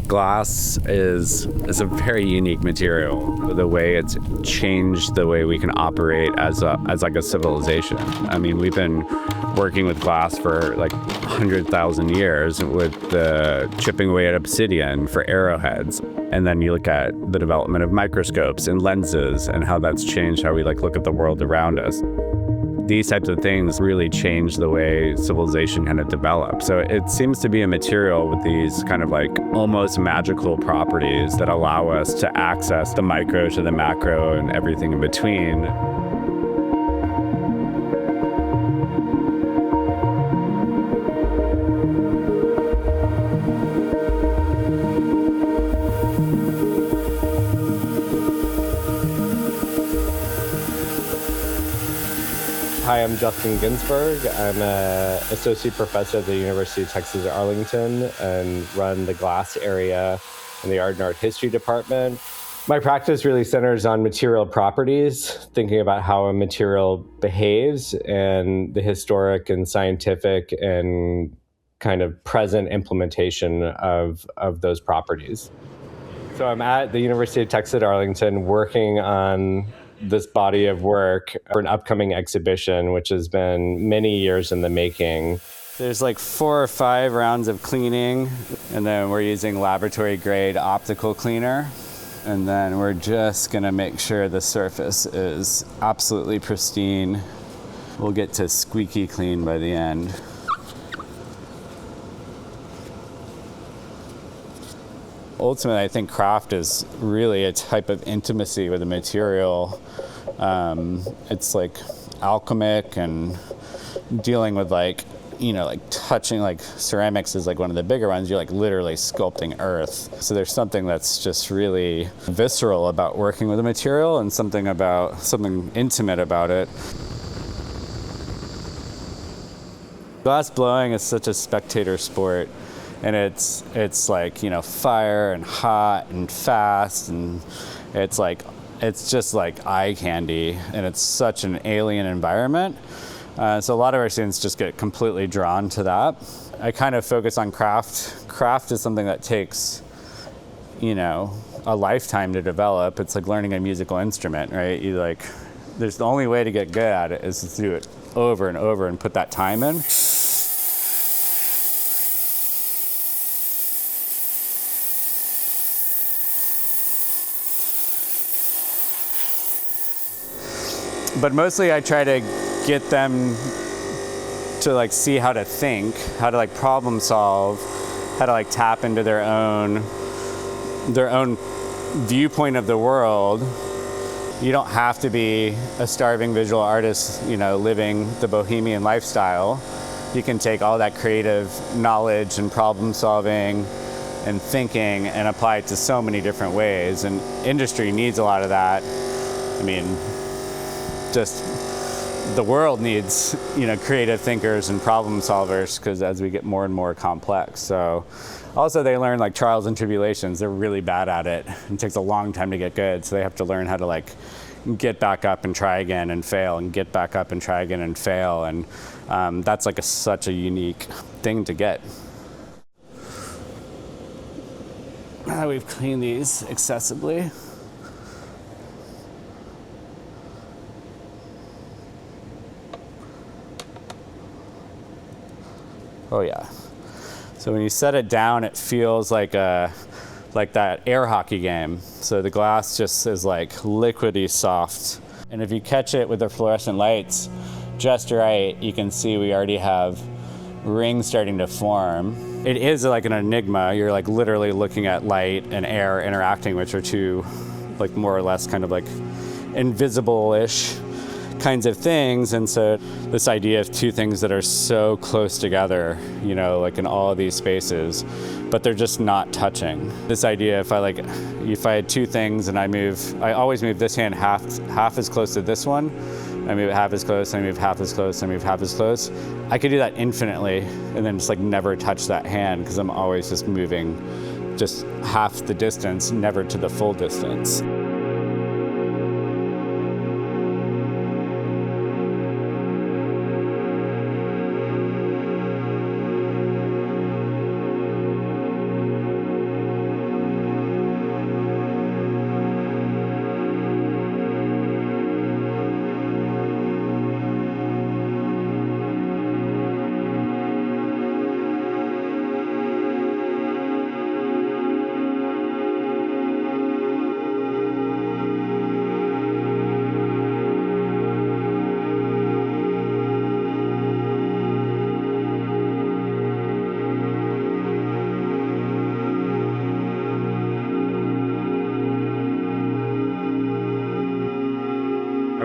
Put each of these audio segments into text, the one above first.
Glass is a very unique material. The way it's changed the way we can operate as like a civilization. I mean, we've been working with glass for like 100,000 years with the chipping away at obsidian for arrowheads. And then you look at the development of microscopes and lenses and how that's changed how we like look at the world around us. These types of things really change the way civilization kind of develops. So it seems to be a material with these kind of like almost magical properties that allow us to access the micro to the macro and everything in between. Hi, I'm Justin Ginsberg. I'm an associate professor at the University of Texas at Arlington and run the glass area in the Art and Art History department. My practice really centers on material properties, thinking about how a material behaves and the historic and scientific and kind of present implementation of those properties. So I'm at the University of Texas at Arlington working on this body of work for an upcoming exhibition, which has been many years in the making. There's like 4 or 5 rounds of cleaning, and then we're using laboratory grade optical cleaner. And then we're just gonna make sure the surface is absolutely pristine. We'll get to squeaky clean by the end. Ultimately, I think craft is really a type of intimacy with a material. It's like alchemic and dealing with like touching, like ceramics is like one of the bigger ones. You're like literally sculpting earth. So there's something that's just really visceral about working with a material and something intimate about it. Glass blowing is such a spectator sport. And it's like, fire and hot and fast, and it's just like eye candy, and it's such an alien environment. So a lot of our students just get completely drawn to that. I kind of focus on craft. Craft is something that takes, a lifetime to develop. It's like learning a musical instrument, right? There's the only way to get good at it is to do it over and over and put that time in. But mostly I try to get them to see how to think, how to problem solve, how to tap into their own viewpoint of the world. You don't have to be a starving visual artist, living the bohemian lifestyle. You can take all that creative knowledge and problem solving and thinking and apply it to so many different ways. And industry needs a lot of that. I mean, just the world needs creative thinkers and problem solvers, because as we get more and more complex. So also they learn trials and tribulations. They're really bad at it. It takes a long time to get good, so they have to learn how to get back up and try again and fail, and get back up and try again and fail. And that's such a unique thing to get. Now that we've cleaned these accessibly, oh yeah. So when you set it down, it feels like that air hockey game. So the glass just is liquidy soft. And if you catch it with the fluorescent lights just right, you can see we already have rings starting to form. It is like an enigma. You're literally looking at light and air interacting, which are two more or less kind of invisible-ish kinds of things. And so this idea of two things that are so close together, in all of these spaces, but they're just not touching. This idea, if I had two things and I always move this hand half as close to this one, I move it half as close, I move half as close, I move half as close. I could do that infinitely and then just never touch that hand, because I'm always just moving just half the distance, never to the full distance.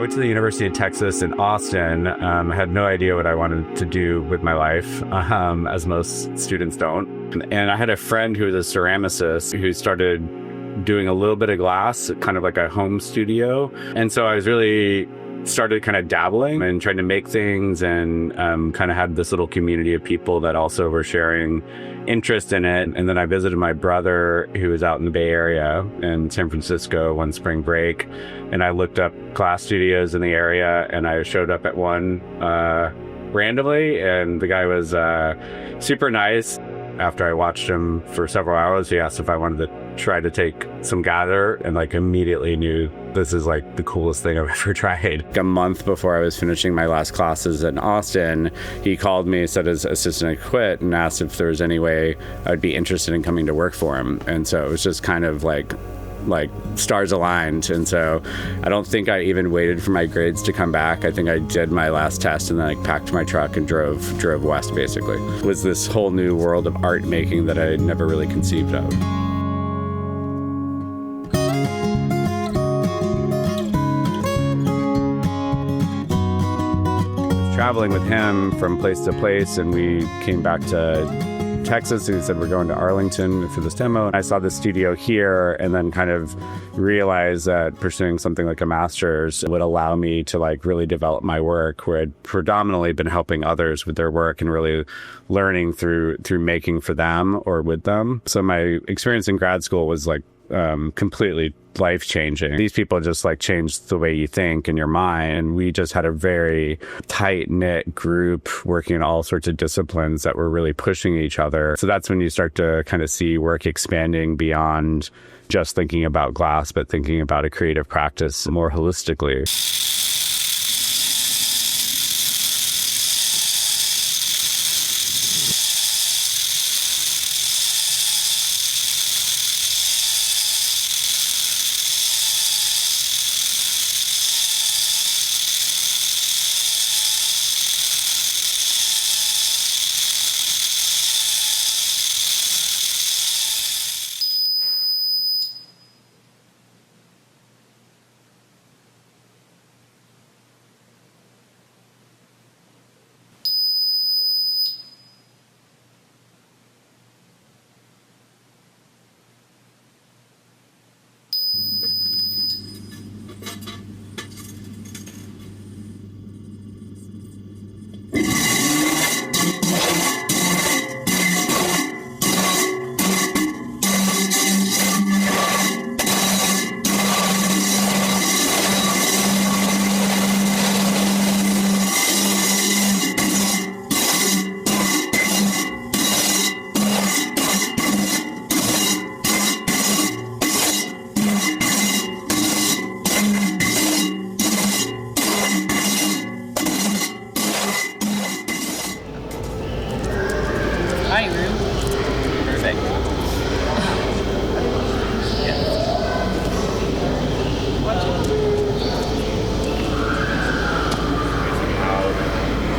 went to the University of Texas in Austin. I had no idea what I wanted to do with my life, as most students don't. And I had a friend who was a ceramicist who started doing a little bit of glass, kind of like a home studio. And so I was really started kind of dabbling and trying to make things, and kind of had this little community of people that also were sharing interest in it. And then I visited my brother who was out in the Bay Area in San Francisco one spring break, and I looked up glass studios in the area, and I showed up at one randomly, and the guy was super nice. After I watched him for several hours, he asked if I wanted to try to take some gather, and like immediately knew this is like the coolest thing I've ever tried. A month before I was finishing my last classes in Austin, he called me, said his assistant had quit, and asked if there was any way I'd be interested in coming to work for him. And so it was just kind of like stars aligned. And so I don't think I even waited for my grades to come back. I think I did my last test and then I packed my truck and drove west, basically. It was this whole new world of art making that I had never really conceived of. Traveling with him from place to place, and we came back to Texas, and he said, we're going to Arlington for this demo. And I saw this studio here, and then kind of realized that pursuing something like a master's would allow me to like really develop my work, where I'd predominantly been helping others with their work and really learning through making for them or with them. So my experience in grad school was like completely life-changing. These people just like changed the way you think in your mind. And we just had a very tight-knit group working in all sorts of disciplines that were really pushing each other. So that's when you start to kind of see work expanding beyond just thinking about glass, but thinking about a creative practice more holistically.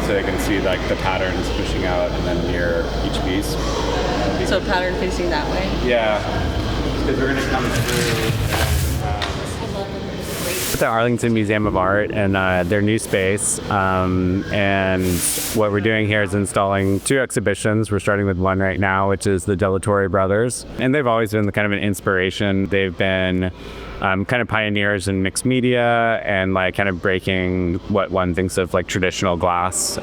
So you can see like the patterns pushing out and then near each piece. So pattern facing that way? Yeah, because we're going to come through at the Arlington Museum of Art and their new space. And what we're doing here is installing 2 exhibitions. We're starting with one right now, which is the Delatorre brothers. And they've always been kind of an inspiration. They've been kind of pioneers in mixed media and like kind of breaking what one thinks of like traditional glass.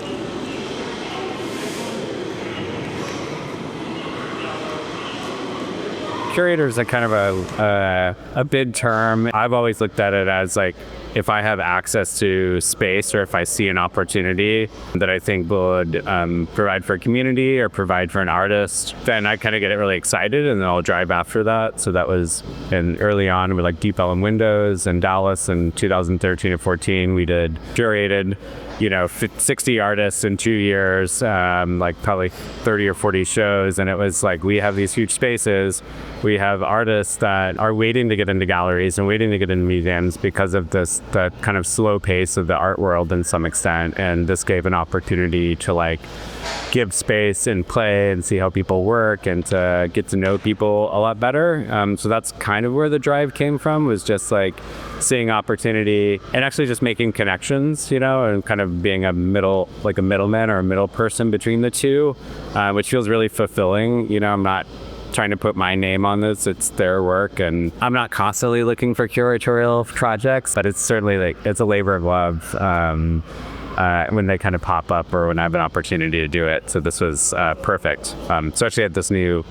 Curator is a kind of a big term. I've always looked at it as like, if I have access to space or if I see an opportunity that I think would provide for a community or provide for an artist, then I kind of get really excited and then I'll drive after that. So that was early on with like Deep Ellum Windows in Dallas in 2013 or 14. We did curated, 60 artists in 2 years, like probably 30 or 40 shows. And it was like, we have these huge spaces. We have artists that are waiting to get into galleries and waiting to get into museums because of this the kind of slow pace of the art world in some extent, and this gave an opportunity to like give space and play and see how people work and to get to know people a lot better. So that's kind of where the drive came from, was just like seeing opportunity and actually just making connections, and kind of being a middleman or a middle person between the two, which feels really fulfilling. I'm not trying to put my name on this. It's their work, and I'm not constantly looking for curatorial projects, but it's certainly it's a labor of love when they kind of pop up or when I have an opportunity to do it. So this was perfect, especially at this new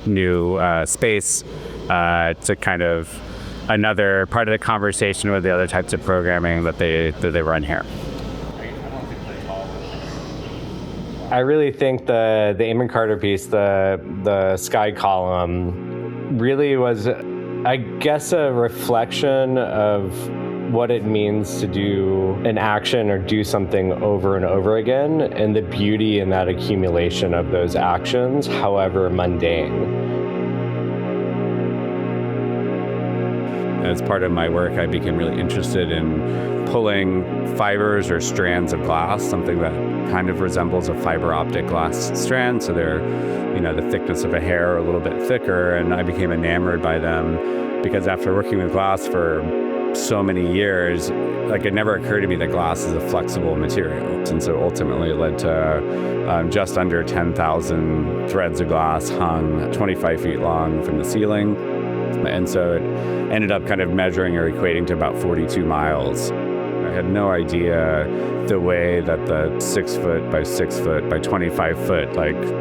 space, to kind of another part of the conversation with the other types of programming that they run here. I really think the Amon Carter piece, the sky column, really was, I guess, a reflection of what it means to do an action or do something over and over again, and the beauty in that accumulation of those actions, however mundane. As part of my work, I became really interested in pulling fibers or strands of glass, something that kind of resembles a fiber optic glass strand. So they're, the thickness of a hair, a little bit thicker, and I became enamored by them because after working with glass for so many years, it never occurred to me that glass is a flexible material. And so ultimately it led to just under 10,000 threads of glass hung 25 feet long from the ceiling. And so it ended up kind of measuring or equating to about 42 miles. I had no idea the way that the 6 foot by 6 foot by 25 foot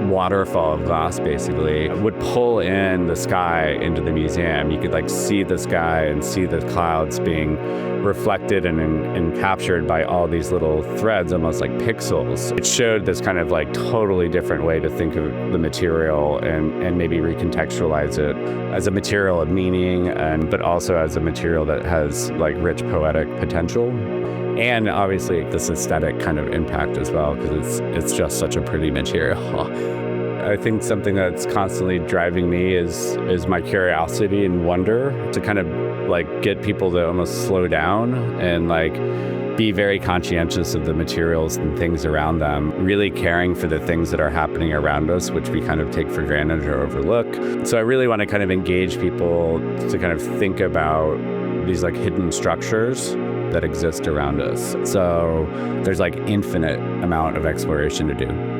waterfall of glass basically would pull in the sky into the museum. You could see the sky and see the clouds being reflected and captured by all these little threads, almost like pixels. It showed this kind of totally different way to think of the material and maybe recontextualize it as a material of meaning, but also as a material that has rich poetic potential. And obviously this aesthetic kind of impact as well, because it's just such a pretty material. I think something that's constantly driving me is my curiosity and wonder, to kind of get people to almost slow down and be very conscientious of the materials and things around them, really caring for the things that are happening around us, which we kind of take for granted or overlook. So I really want to kind of engage people to kind of think about these hidden structures that exist around us. So there's infinite amount of exploration to do.